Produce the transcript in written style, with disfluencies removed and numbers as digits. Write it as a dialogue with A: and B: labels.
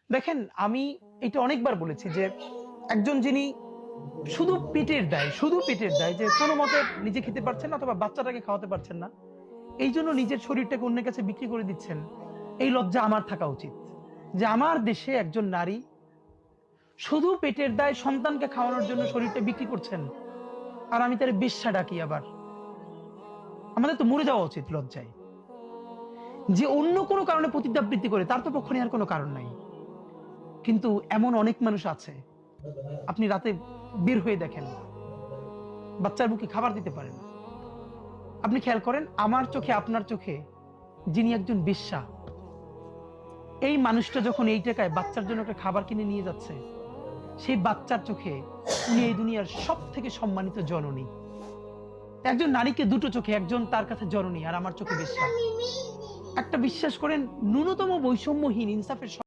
A: দেখেন, আমি এটা অনেকবার বলেছি যে একজন যিনি শুধু পেটের দায় যে কোনো মতে নিজে খেতে পারছেন না অথবা বাচ্চাটাকে খাওয়াতে পারছেন না, এই জন্য নিজের শরীরটাকে অন্যের কাছে বিক্রি করে দিচ্ছেন। এই লজ্জা আমার থাকা উচিত যে আমার দেশে একজন নারী শুধু পেটের দায় সন্তানকে খাওয়ানোর জন্য শরীরটা বিক্রি করছেন, আর আমি তার বেশ্যা ডাকি। আবার আমাদের তো মরে যাওয়া উচিত লজ্জায়। যে অন্য কোনো কারণে পতিতাবৃত্তি করে তার তো পক্ষে আর কোনো কারণ নাই, কিন্তু এমন অনেক মানুষ আছে। আপনি রাতে বের হয়ে দেখেন, বাচ্চার বুকে খাবার দিতে পারেন। আপনি খেয়াল করেন, আমার চোখে আপনার চোখে যিনি একজন বেশ্যা, এই মানুষটা যখন এই টাকায় বাচ্চার জন্য একটা খাবার কিনে নিয়ে যাচ্ছে, সেই বাচ্চার চোখে উনি এই দুনিয়ার সব থেকে সম্মানিত জননী। একজন নারীকে দুটো চোখে, একজন তার কাছে জননী আর আমার চোখে বেশ্যা। একটা বিশ্বাস করেন, ন্যূনতম বৈষম্যহীন ইনসাফের